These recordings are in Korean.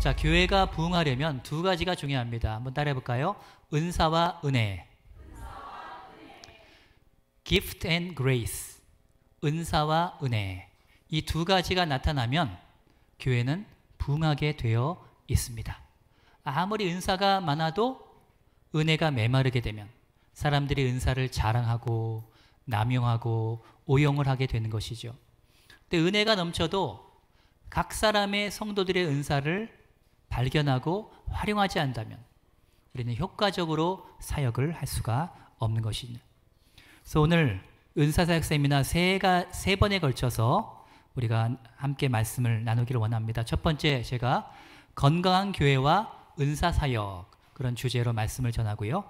자, 교회가 부흥하려면 두 가지가 중요합니다. 한번 따라해 볼까요? 은사와 은혜. Gift and grace. 은사와 은혜. 이 두 가지가 나타나면 교회는 부흥하게 되어 있습니다. 아무리 은사가 많아도 은혜가 메마르게 되면 사람들이 은사를 자랑하고 남용하고 오용을 하게 되는 것이죠. 근데 은혜가 넘쳐도 각 사람의 성도들의 은사를 발견하고 활용하지 않는다면 우리는 효과적으로 사역을 할 수가 없는 것입니다. 그래서 오늘 은사사역 세미나 세 번에 걸쳐서 우리가 함께 말씀을 나누기를 원합니다. 첫 번째, 제가 건강한 교회와 은사사역, 그런 주제로 말씀을 전하고요.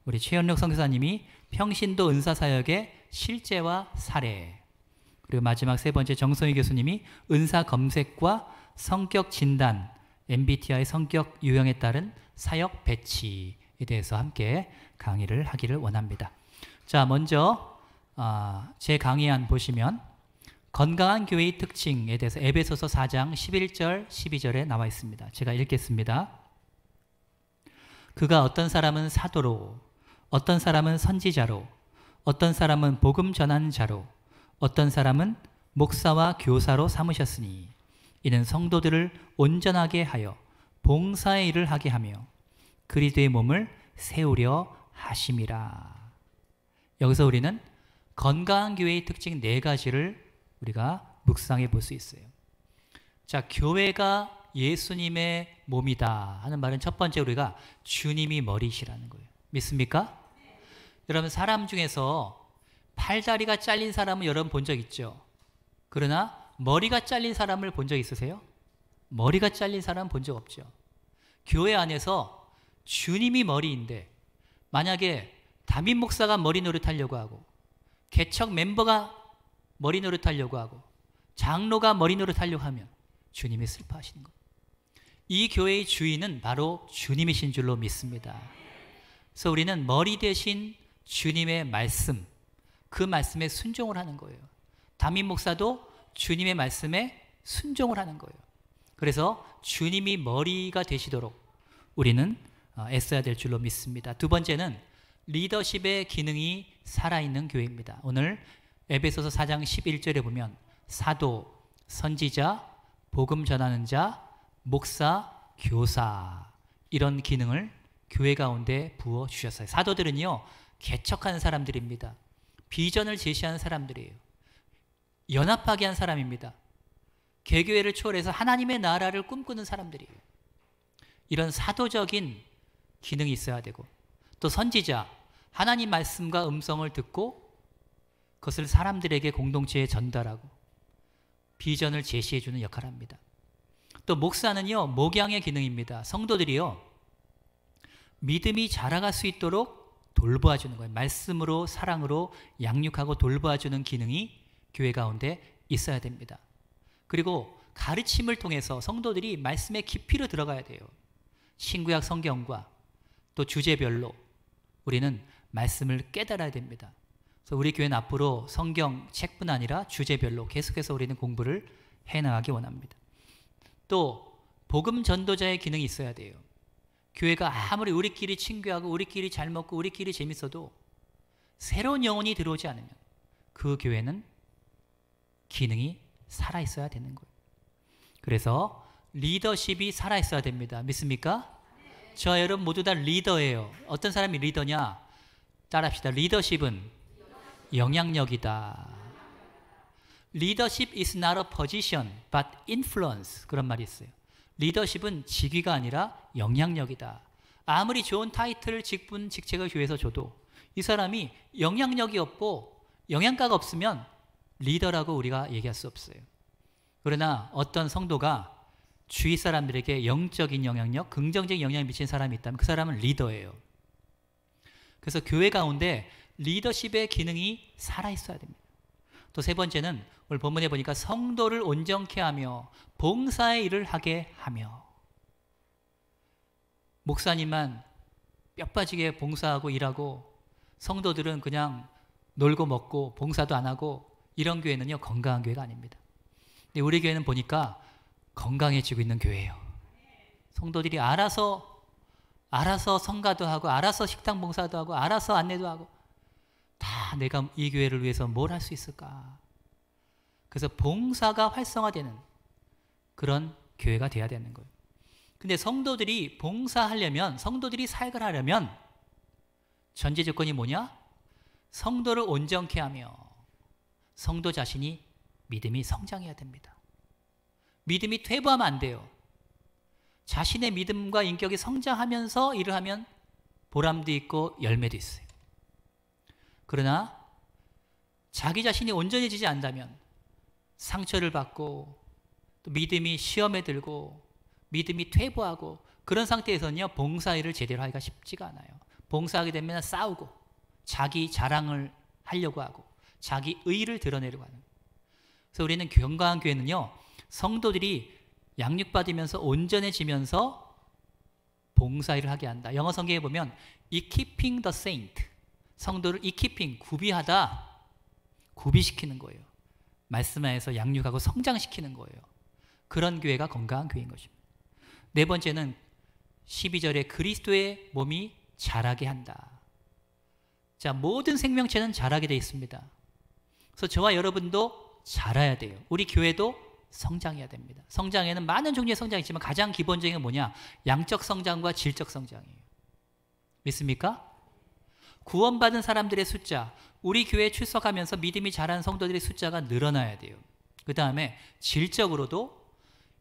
우리 최현록 선교사님이 평신도 은사사역의 실제와 사례, 그리고 마지막 세 번째 정성희 교수님이 은사 검색과 성격 진단, MBTI 성격 유형에 따른 사역 배치에 대해서 함께 강의를 하기를 원합니다. 자, 먼저 제 강의안 보시면 건강한 교회의 특징에 대해서 에베소서 4장 11절 12절에 나와 있습니다. 제가 읽겠습니다. 그가 어떤 사람은 사도로, 어떤 사람은 선지자로, 어떤 사람은 복음 전하는 자로, 어떤 사람은 목사와 교사로 삼으셨으니 이는 성도들을 온전하게 하여 봉사의 일을 하게 하며 그리스도의 몸을 세우려 하심이라. 여기서 우리는 건강한 교회의 특징 4가지를 우리가 묵상해 볼 수 있어요. 자, 교회가 예수님의 몸이다 하는 말은 첫 번째 우리가 주님이 머리시라는 거예요. 믿습니까? 네. 여러분, 사람 중에서 팔다리가 잘린 사람은 여러분 본 적 있죠? 그러나 머리가 잘린 사람을 본 적 있으세요? 머리가 잘린 사람은 본 적 없죠. 교회 안에서 주님이 머리인데 만약에 담임 목사가 머리 노릇하려고 하고 개척 멤버가 머리 노릇하려고 하고 장로가 머리 노릇하려고 하면 주님이 슬퍼하시는 거예요. 이 교회의 주인은 바로 주님이신 줄로 믿습니다. 그래서 우리는 머리 대신 주님의 말씀, 그 말씀에 순종을 하는 거예요. 담임 목사도 주님의 말씀에 순종을 하는 거예요. 그래서 주님이 머리가 되시도록 우리는 애써야 될 줄로 믿습니다. 두 번째는 리더십의 기능이 살아있는 교회입니다. 오늘 에베소서 4장 11절에 보면 사도, 선지자, 복음 전하는 자, 목사, 교사, 이런 기능을 교회 가운데 부어주셨어요. 사도들은요, 개척하는 사람들입니다. 비전을 제시하는 사람들이에요. 연합하게 한 사람입니다. 개교회를 초월해서 하나님의 나라를 꿈꾸는 사람들이에요. 이런 사도적인 기능이 있어야 되고, 또 선지자, 하나님 말씀과 음성을 듣고 그것을 사람들에게 공동체에 전달하고 비전을 제시해주는 역할을 합니다. 또 목사는요, 목양의 기능입니다. 성도들이요, 믿음이 자라갈 수 있도록 돌보아주는 거예요. 말씀으로, 사랑으로 양육하고 돌보아주는 기능이 교회 가운데 있어야 됩니다. 그리고 가르침을 통해서 성도들이 말씀의 깊이로 들어가야 돼요. 신구약 성경과 또 주제별로 우리는 말씀을 깨달아야 됩니다. 그래서 우리 교회는 앞으로 성경 책뿐 아니라 주제별로 계속해서 우리는 공부를 해나가기 원합니다. 또 복음 전도자의 기능이 있어야 돼요. 교회가 아무리 우리끼리 친교하고 우리끼리 잘 먹고 우리끼리 재밌어도 새로운 영혼이 들어오지 않으면 그 교회는 기능이 살아있어야 되는 거예요. 그래서 리더십이 살아있어야 됩니다. 믿습니까? 저 여러분 모두 다 리더예요. 어떤 사람이 리더냐? 따라합시다. 리더십은 영향력이다. Leadership is not a position, but influence. 그런 말이 있어요. 리더십은 직위가 아니라 영향력이다. 아무리 좋은 타이틀, 직분, 직책을 교회에서 줘도 이 사람이 영향력이 없고 영양가가 없으면 리더라고 우리가 얘기할 수 없어요. 그러나 어떤 성도가 주위 사람들에게 영적인 영향력, 긍정적인 영향을 미치는 사람이 있다면 그 사람은 리더예요. 그래서 교회 가운데 리더십의 기능이 살아있어야 됩니다. 또 세 번째는 오늘 본문에 보니까 성도를 온전케 하며 봉사의 일을 하게 하며, 목사님만 뼈 빠지게 봉사하고 일하고 성도들은 그냥 놀고 먹고 봉사도 안 하고, 이런 교회는요 건강한 교회가 아닙니다. 근데 우리 교회는 보니까 건강해지고 있는 교회예요. 성도들이 알아서 성가도 하고 알아서 식당 봉사도 하고 알아서 안내도 하고 다 내가 이 교회를 위해서 뭘 할 수 있을까? 그래서 봉사가 활성화되는 그런 교회가 돼야 되는 거예요. 근데 성도들이 봉사하려면, 성도들이 사역을 하려면 전제 조건이 뭐냐? 성도를 온전케 하며 성도 자신이 믿음이 성장해야 됩니다. 믿음이 퇴보하면 안 돼요. 자신의 믿음과 인격이 성장하면서 일을 하면 보람도 있고 열매도 있어요. 그러나 자기 자신이 온전해지지 않다면 상처를 받고 또 믿음이 시험에 들고 믿음이 퇴보하고 그런 상태에서는요, 봉사일을 제대로 하기가 쉽지가 않아요. 봉사하게 되면 싸우고 자기 자랑을 하려고 하고 자기 의의를 드러내려고 하는. 그래서 우리는 건강한 교회는요, 성도들이 양육받으면서 온전해지면서 봉사일을 하게 한다. 영어 성경에 보면 equipping the saint, 성도를 equipping, 구비하다, 구비시키는 거예요. 말씀 안에서 양육하고 성장시키는 거예요. 그런 교회가 건강한 교회인 것입니다. 네 번째는 12절에 그리스도의 몸이 자라게 한다. 자, 모든 생명체는 자라게 되어 있습니다. 그래서 저와 여러분도 자라야 돼요. 우리 교회도 성장해야 됩니다. 성장에는 많은 종류의 성장이 있지만 가장 기본적인 건 뭐냐? 양적 성장과 질적 성장이에요. 믿습니까? 구원받은 사람들의 숫자, 우리 교회에 출석하면서 믿음이 자란 성도들의 숫자가 늘어나야 돼요. 그 다음에 질적으로도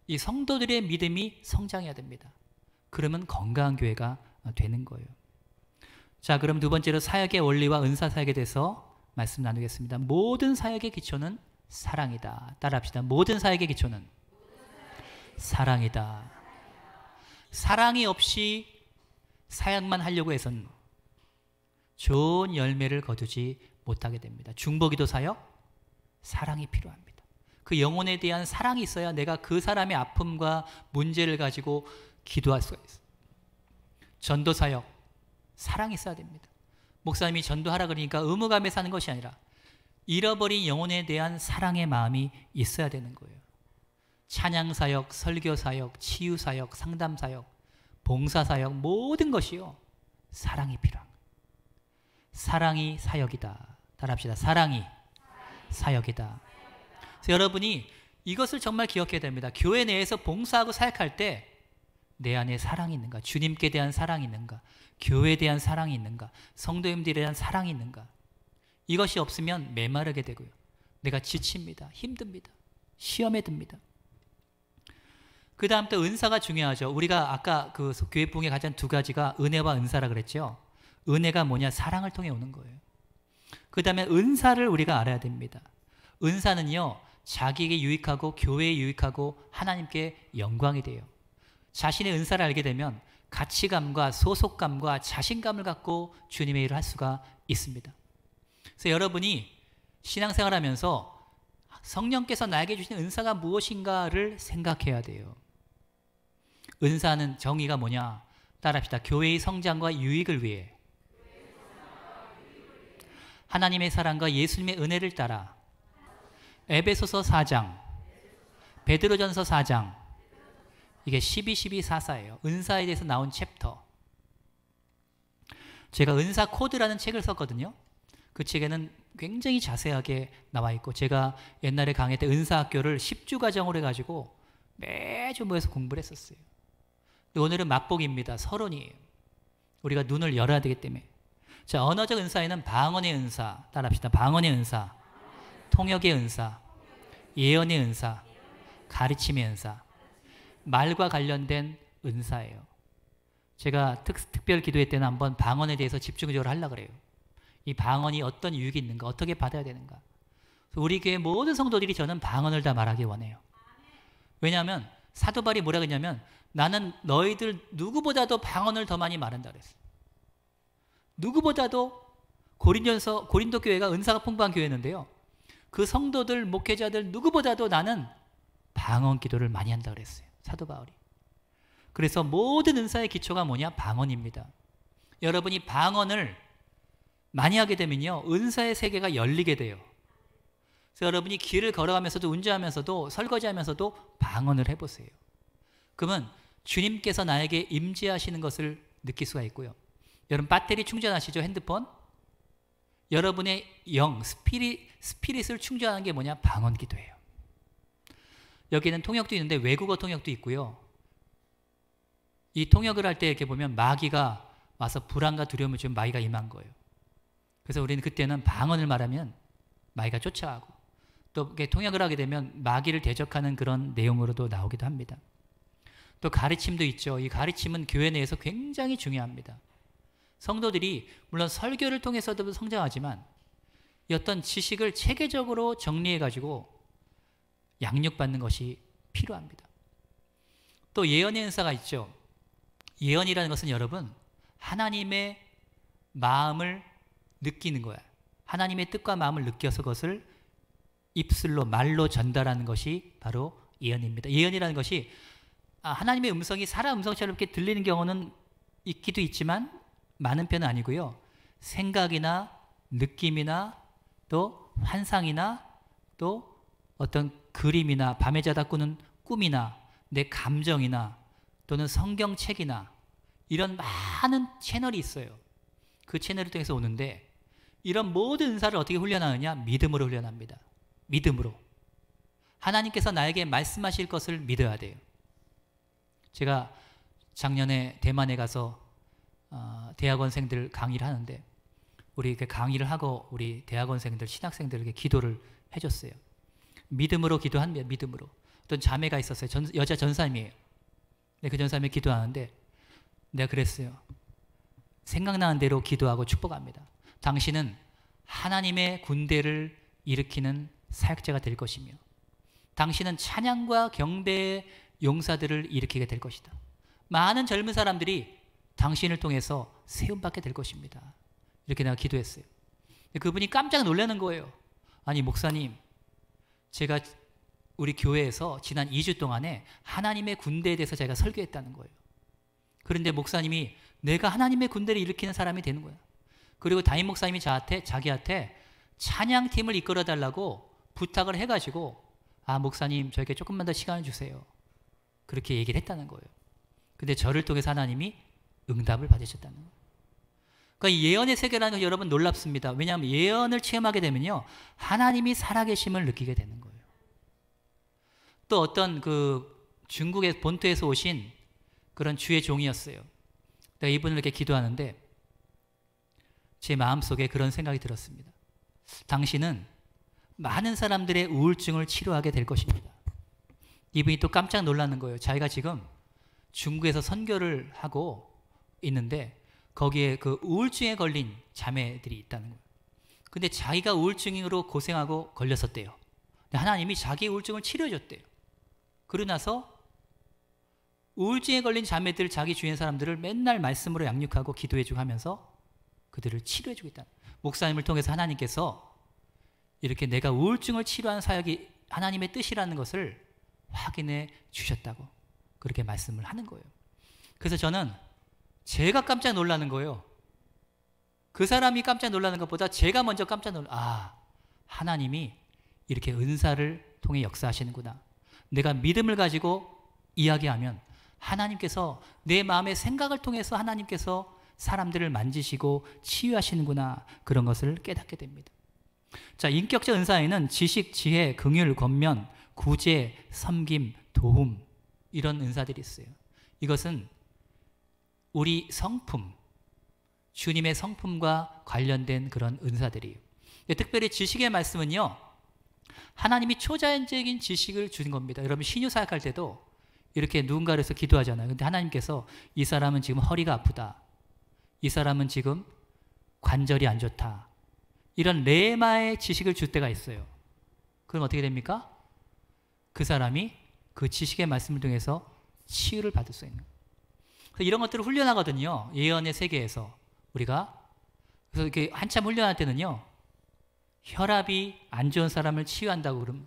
이 성도들의 믿음이 성장해야 됩니다. 그러면 건강한 교회가 되는 거예요. 자, 그럼 두 번째로 사역의 원리와 은사 사역에 대해서 말씀 나누겠습니다. 모든 사역의 기초는 사랑이다. 따라합시다. 모든 사역의 기초는 사랑이다. 사랑이 없이 사역만 하려고 해서는 좋은 열매를 거두지 못하게 됩니다. 중보기도 사역, 사랑이 필요합니다. 그 영혼에 대한 사랑이 있어야 내가 그 사람의 아픔과 문제를 가지고 기도할 수가 있어요. 전도 사역, 사랑이 있어야 됩니다. 목사님이 전도하라 그러니까 의무감에 사는 것이 아니라 잃어버린 영혼에 대한 사랑의 마음이 있어야 되는 거예요. 찬양 사역, 설교 사역, 치유 사역, 상담 사역, 봉사 사역, 모든 것이요, 사랑이 필요합니다. 사랑이 사역이다. 따라합시다. 사랑이 사역이다. 그래서 여러분이 이것을 정말 기억해야 됩니다. 교회 내에서 봉사하고 사역할 때 내 안에 사랑이 있는가? 주님께 대한 사랑이 있는가? 교회에 대한 사랑이 있는가? 성도님들에 대한 사랑이 있는가? 이것이 없으면 메마르게 되고요. 내가 지칩니다. 힘듭니다. 시험에 듭니다. 그 다음 또 은사가 중요하죠. 우리가 아까 그 교회 부흥의 가장 두 가지가 은혜와 은사라 그랬죠. 은혜가 뭐냐? 사랑을 통해 오는 거예요. 그 다음에 은사를 우리가 알아야 됩니다. 은사는요, 자기에게 유익하고 교회에 유익하고 하나님께 영광이 돼요. 자신의 은사를 알게 되면 가치감과 소속감과 자신감을 갖고 주님의 일을 할 수가 있습니다. 그래서 여러분이 신앙생활하면서 성령께서 나에게 주신 은사가 무엇인가를 생각해야 돼요. 은사는 정의가 뭐냐? 따라합시다. 교회의 성장과 유익을 위해 하나님의 사랑과 예수님의 은혜를 따라 에베소서 4장, 베드로전서 4장, 이게 12-12-44예요. 은사에 대해서 나온 챕터. 제가 은사 코드라는 책을 썼거든요. 그 책에는 굉장히 자세하게 나와 있고, 제가 옛날에 강의 때 은사학교를 10주 과정으로 해가지고 매주 모여서 공부를 했었어요. 오늘은 맛보기입니다. 서론이에요. 우리가 눈을 열어야 되기 때문에. 자, 언어적 은사에는 방언의 은사, 따라합시다. 방언의 은사, 통역의 은사, 예언의 은사, 가르침의 은사, 말과 관련된 은사예요. 제가 특별 기도회 때는 한번 방언에 대해서 집중적으로 하려고 그래요. 이 방언이 어떤 유익이 있는가, 어떻게 받아야 되는가. 우리 교회 모든 성도들이 저는 방언을 다 말하기 원해요. 왜냐하면 사도 바울이 뭐라 그러냐면 나는 너희들 누구보다도 방언을 더 많이 말한다 그랬어요. 누구보다도 고린도 교회가 은사가 풍부한 교회였는데요. 그 성도들, 목회자들 누구보다도 나는 방언 기도를 많이 한다 그랬어요. 사도 바울이. 그래서 모든 은사의 기초가 뭐냐? 방언입니다. 여러분이 방언을 많이 하게 되면요, 은사의 세계가 열리게 돼요. 그래서 여러분이 길을 걸어가면서도 운전하면서도 설거지하면서도 방언을 해보세요. 그러면 주님께서 나에게 임재하시는 것을 느낄 수가 있고요. 여러분 배터리 충전하시죠? 핸드폰? 여러분의 영, 스피릿을 충전하는 게 뭐냐? 방언기도예요. 여기는 통역도 있는데 외국어 통역도 있고요. 이 통역을 할 때 이렇게 보면 마귀가 와서 불안과 두려움을 주면 마귀가 임한 거예요. 그래서 우리는 그때는 방언을 말하면 마귀가 쫓아가고, 또 이렇게 통역을 하게 되면 마귀를 대적하는 그런 내용으로도 나오기도 합니다. 또 가르침도 있죠. 이 가르침은 교회 내에서 굉장히 중요합니다. 성도들이 물론 설교를 통해서도 성장하지만 이 어떤 지식을 체계적으로 정리해가지고 양육받는 것이 필요합니다. 또 예언의 은사가 있죠. 예언이라는 것은 여러분, 하나님의 마음을 느끼는 거야. 하나님의 뜻과 마음을 느껴서 그것을 입술로, 말로 전달하는 것이 바로 예언입니다. 예언이라는 것이 하나님의 음성이 사람 음성처럼 이렇게 들리는 경우는 있기도 있지만 많은 편은 아니고요. 생각이나 느낌이나 또 환상이나 또 어떤 그림이나 밤에 자다 꾸는 꿈이나 내 감정이나 또는 성경책이나 이런 많은 채널이 있어요. 그 채널을 통해서 오는데 이런 모든 은사를 어떻게 훈련하느냐? 믿음으로 훈련합니다. 믿음으로. 하나님께서 나에게 말씀하실 것을 믿어야 돼요. 제가 작년에 대만에 가서 대학원생들 강의를 하는데 우리 이렇게 강의를 하고 우리 대학원생들, 신학생들에게 기도를 해줬어요. 믿음으로 기도합니다. 믿음으로. 어떤 자매가 있었어요. 여자 전사님이에요. 네, 그 전사님이 기도하는데 내가 그랬어요. 생각나는 대로 기도하고 축복합니다. 당신은 하나님의 군대를 일으키는 사역자가 될 것이며 당신은 찬양과 경배의 용사들을 일으키게 될 것이다. 많은 젊은 사람들이 당신을 통해서 세움받게 될 것입니다. 이렇게 내가 기도했어요. 그분이 깜짝 놀라는 거예요. 아니 목사님, 제가 우리 교회에서 지난 2주 동안에 하나님의 군대에 대해서 제가 설교했다는 거예요. 그런데 목사님이 내가 하나님의 군대를 일으키는 사람이 되는 거야. 그리고 담임 목사님이 자기한테 찬양팀을 이끌어 달라고 부탁을 해가지고 목사님 저에게 조금만 더 시간을 주세요. 그렇게 얘기를 했다는 거예요. 근데 저를 통해서 하나님이 응답을 받으셨다는 거예요. 그러니까 예언의 세계라는 건 여러분 놀랍습니다. 왜냐하면 예언을 체험하게 되면요 하나님이 살아계심을 느끼게 되는 거예요. 또 어떤 그 중국의 본토에서 오신 그런 주의 종이었어요. 내가 이분을 이렇게 기도하는데 제 마음속에 그런 생각이 들었습니다. 당신은 많은 사람들의 우울증을 치료하게 될 것입니다. 이분이 또 깜짝 놀라는 거예요. 자기가 지금 중국에서 선교를 하고 있는데 거기에 그 우울증에 걸린 자매들이 있다는 거예요. 근데 자기가 우울증으로 고생하고 걸렸었대요. 근데 하나님이 자기 우울증을 치료해줬대요. 그러고 나서 우울증에 걸린 자매들, 자기 주위의 사람들을 맨날 말씀으로 양육하고 기도해주고 하면서 그들을 치료해주고 있다. 목사님을 통해서 하나님께서 이렇게 내가 우울증을 치료하는 사역이 하나님의 뜻이라는 것을 확인해 주셨다고 그렇게 말씀을 하는 거예요. 그래서 저는 제가 깜짝 놀라는 거예요. 그 사람이 깜짝 놀라는 것보다 제가 먼저 깜짝 하나님이 이렇게 은사를 통해 역사하시는구나. 내가 믿음을 가지고 이야기하면 하나님께서 내 마음의 생각을 통해서 하나님께서 사람들을 만지시고 치유하시는구나. 그런 것을 깨닫게 됩니다. 자, 인격적 은사에는 지식, 지혜, 긍휼, 권면, 구제, 섬김, 도움 이런 은사들이 있어요. 이것은 우리 성품, 주님의 성품과 관련된 그런 은사들이에요. 특별히 지식의 말씀은요, 하나님이 초자연적인 지식을 주는 겁니다. 여러분 신유 사역할 때도 이렇게 누군가를 해서 기도하잖아요. 근데 하나님께서 이 사람은 지금 허리가 아프다. 이 사람은 지금 관절이 안 좋다. 이런 레마의 지식을 줄 때가 있어요. 그럼 어떻게 됩니까? 그 사람이 그 지식의 말씀을 통해서 치유를 받을 수 있는. 그래서 이런 것들을 훈련하거든요. 예언의 세계에서 우리가. 그래서 이렇게 한참 훈련할 때는요. 혈압이 안 좋은 사람을 치유한다고 그러면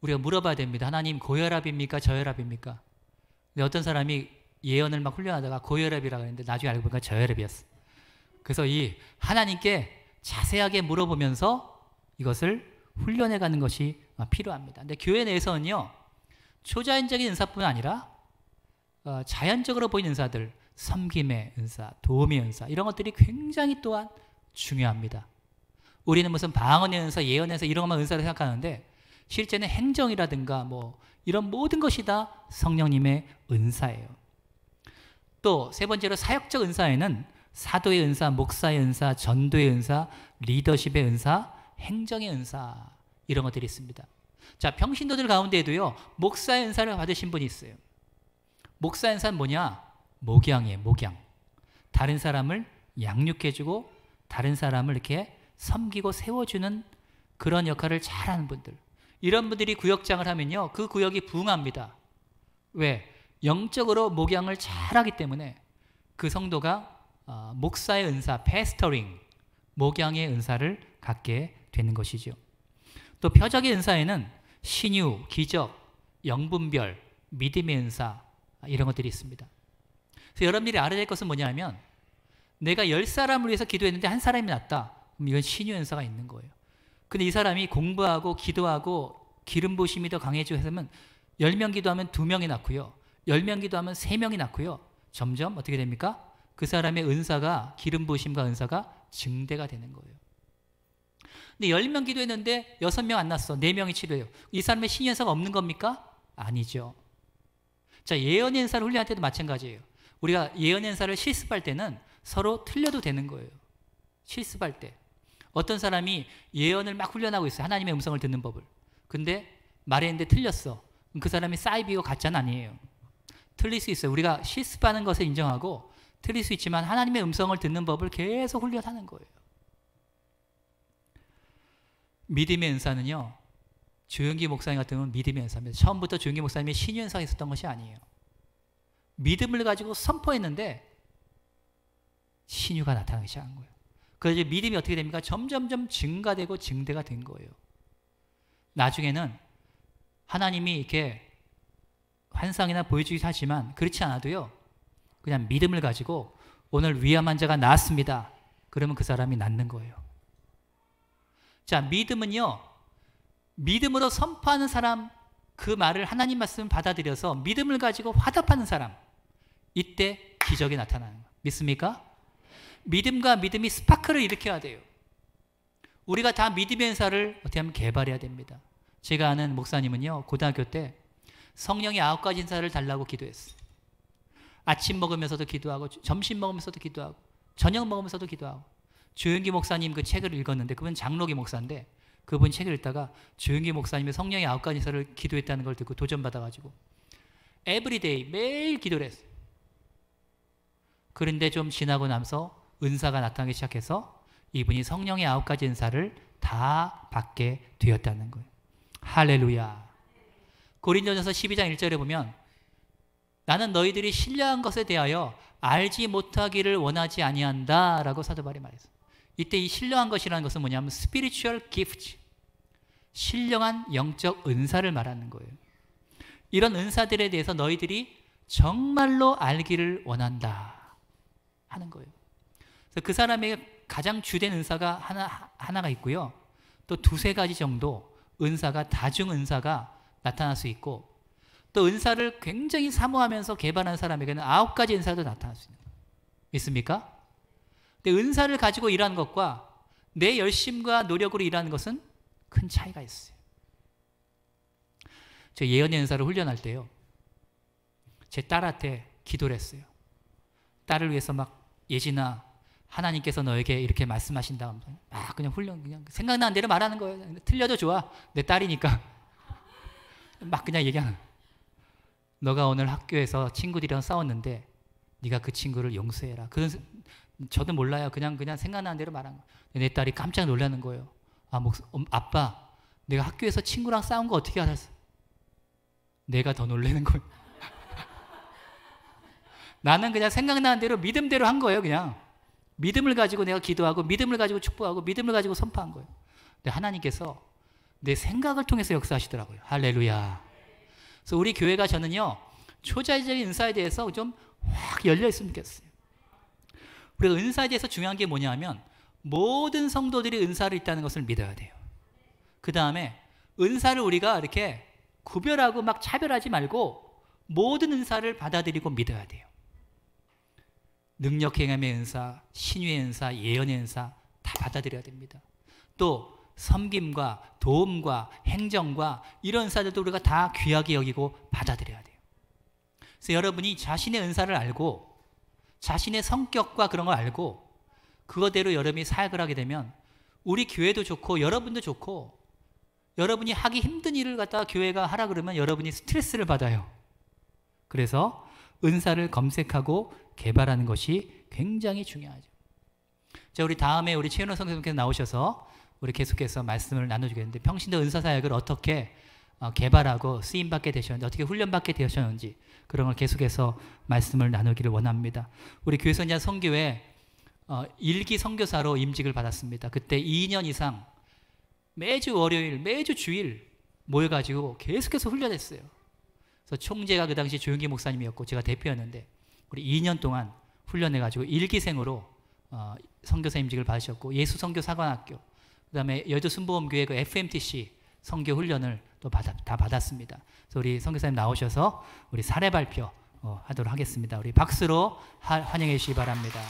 우리가 물어봐야 됩니다. 하나님 고혈압입니까? 저혈압입니까? 근데 어떤 사람이 예언을 막 훈련하다가 고혈압이라고 했는데 나중에 알고 보니까 저혈압이었어. 그래서 이 하나님께 자세하게 물어보면서 이것을 훈련해 가는 것이 필요합니다. 근데 교회 내에서는요. 초자연적인 은사뿐 아니라 자연적으로 보이는 은사들, 섬김의 은사, 도움의 은사, 이런 것들이 굉장히 또한 중요합니다. 우리는 무슨 방언의 은사, 예언의 은사 이런 것만 은사를 생각하는데 실제는 행정이라든가 뭐 이런 모든 것이 다 성령님의 은사예요. 또 세 번째로 사역적 은사에는 사도의 은사, 목사의 은사, 전도의 은사, 리더십의 은사, 행정의 은사 이런 것들이 있습니다. 자, 평신도들 가운데에도요 목사의 은사를 받으신 분이 있어요. 목사의 은사는 뭐냐? 목양이에요. 목양. 다른 사람을 양육해주고 다른 사람을 이렇게 섬기고 세워주는 그런 역할을 잘하는 분들, 이런 분들이 구역장을 하면요 그 구역이 부흥합니다. 왜? 영적으로 목양을 잘하기 때문에 그 성도가 목사의 은사, 패스터링, 목양의 은사를 갖게 되는 것이죠. 또 표적의 은사에는 신유, 기적, 영분별, 믿음의 은사 이런 것들이 있습니다. 그래서 여러분들이 알아야 될 것은 뭐냐면 내가 10사람을 위해서 기도했는데 한 사람이 낫다. 그럼 이건 신유 은사가 있는 거예요. 근데 이 사람이 공부하고 기도하고 기름 부으심이 더 강해지고 해서면 10명 기도하면 2명이 낫고요. 10명 기도하면 3명이 낫고요. 점점 어떻게 됩니까? 그 사람의 은사가, 기름 부으심과 은사가 증대가 되는 거예요. 근데 10명 기도했는데 6명 안 났어. 4명이 치료해요. 이 사람의 신유 은사가 없는 겁니까? 아니죠. 자, 예언의 은사를 훈련할 때도 마찬가지예요. 우리가 예언의 은사를 실습할 때는 서로 틀려도 되는 거예요. 실습할 때 어떤 사람이 예언을 막 훈련하고 있어요. 하나님의 음성을 듣는 법을. 근데 말했는데 틀렸어. 그 사람이 사이비고 가짜는 아니에요. 틀릴 수 있어요. 우리가 실습하는 것을 인정하고 틀릴 수 있지만 하나님의 음성을 듣는 법을 계속 훈련하는 거예요. 믿음의 은사는요, 조영기 목사님 같은 경우는 믿음의 은사입니다. 처음부터 조영기 목사님이 신유 은사가 있었던 것이 아니에요. 믿음을 가지고 선포했는데 신유가 나타나기 시작한 거예요. 그래서 믿음이 어떻게 됩니까? 점점점 증가되고 증대가 된 거예요. 나중에는 하나님이 이렇게 환상이나 보여주기도 하지만 그렇지 않아도요, 그냥 믿음을 가지고 오늘 위암 환자가 나았습니다. 그러면 그 사람이 낫는 거예요. 자, 믿음은요, 믿음으로 선포하는 사람, 그 말을 하나님 말씀을 받아들여서 믿음을 가지고 화답하는 사람, 이때 기적이 나타나는 거예요. 믿습니까? 믿음과 믿음이 스파크를 일으켜야 돼요. 우리가 다 믿음의 은사를 어떻게 하면 개발해야 됩니다. 제가 아는 목사님은요, 고등학교 때 성령의 9가지 은사를 달라고 기도했어요. 아침 먹으면서도 기도하고 점심 먹으면서도 기도하고 저녁 먹으면서도 기도하고. 조영기 목사님 그 책을 읽었는데, 그분 장로기 목사인데 그분 책을 읽다가 조영기 목사님의 성령의 9가지 은사를 기도했다는 걸 듣고 도전받아가지고 에브리데이 매일 기도를 했어요. 그런데 좀 지나고 나서 은사가 나타나기 시작해서 이분이 성령의 9가지 은사를 다 받게 되었다는 거예요. 할렐루야. 고린도전서 12장 1절에 보면 나는 너희들이 신령한 것에 대하여 알지 못하기를 원하지 아니한다 라고 사도 바울이 말했어요. 이때 이 신령한 것이라는 것은 뭐냐면 spiritual gift, 신령한 영적 은사를 말하는 거예요. 이런 은사들에 대해서 너희들이 정말로 알기를 원한다 하는 거예요. 그래서 그 사람에게 가장 주된 은사가 하나가 있고요. 또 2-3가지 정도 은사가, 다중 은사가 나타날 수 있고, 또 은사를 굉장히 사모하면서 개발하는 사람에게는 9가지 은사도 나타날 수 있는 거예요. 믿습니까? 근데 은사를 가지고 일하는 것과 내 열심과 노력으로 일하는 것은 큰 차이가 있어요. 저 예언의 은사를 훈련할 때요, 제 딸한테 기도를 했어요. 딸을 위해서 막, 예진아, 하나님께서 너에게 이렇게 말씀하신다 하면서 막 그냥 그냥 생각나는 대로 말하는 거예요. 틀려도 좋아. 내 딸이니까. 막 그냥 얘기하는. 너가 오늘 학교에서 친구들이랑 싸웠는데 네가 그 친구를 용서해라. 저도 몰라요. 그냥 생각나는 대로 말한 거예요. 내 딸이 깜짝 놀라는 거예요. 아빠, 내가 학교에서 친구랑 싸운 거 어떻게 알았어? 내가 더 놀라는 거예요. 나는 그냥 생각나는 대로 믿음대로 한 거예요. 그냥 믿음을 가지고 내가 기도하고 믿음을 가지고 축복하고 믿음을 가지고 선포한 거예요. 근데 하나님께서 내 생각을 통해서 역사하시더라고요. 할렐루야. 그래서 우리 교회가, 저는요, 초자연적인 은사에 대해서 좀 확 열려 있으면 좋겠어요. 우리가 은사에 대해서 중요한 게 뭐냐 하면 모든 성도들이 은사를 있다는 것을 믿어야 돼요. 그 다음에 은사를 우리가 이렇게 구별하고 막 차별하지 말고 모든 은사를 받아들이고 믿어야 돼요. 능력 행함의 은사, 신유의 은사, 예언의 은사 다 받아들여야 됩니다. 또 섬김과 도움과 행정과 이런 은사들도 우리가 다 귀하게 여기고 받아들여야 돼요. 그래서 여러분이 자신의 은사를 알고 자신의 성격과 그런 걸 알고 그거대로 여러분이 사역을 하게 되면 우리 교회도 좋고 여러분도 좋고, 여러분이 하기 힘든 일을 갖다가 교회가 하라 그러면 여러분이 스트레스를 받아요. 그래서 은사를 검색하고 개발하는 것이 굉장히 중요하죠. 자, 우리 다음에 우리 최은호 선생님께서 나오셔서 우리 계속해서 말씀을 나눠주겠는데, 평신도 은사사역을 어떻게 개발하고 쓰임받게 되셨는지, 어떻게 훈련받게 되셨는지 그런 걸 계속해서 말씀을 나누기를 원합니다. 우리 교회선자 선교회 일기 선교사로 임직을 받았습니다. 그때 2년 이상 매주 월요일, 매주 주일 모여가지고 계속해서 훈련했어요. 그래서 총재가 그 당시 조용기 목사님이었고 제가 대표였는데, 우리 2년 동안 훈련해가지고 일기생으로 선교사 임직을 받으셨고, 예수 선교사관학교, 그 다음에 여의도 순복음교회 그 FMTC 선교 훈련을 또 다 받았습니다. 그래서 우리 선교사님 나오셔서 우리 사례 발표 하도록 하겠습니다. 우리 박수로 환영해 주시기 바랍니다.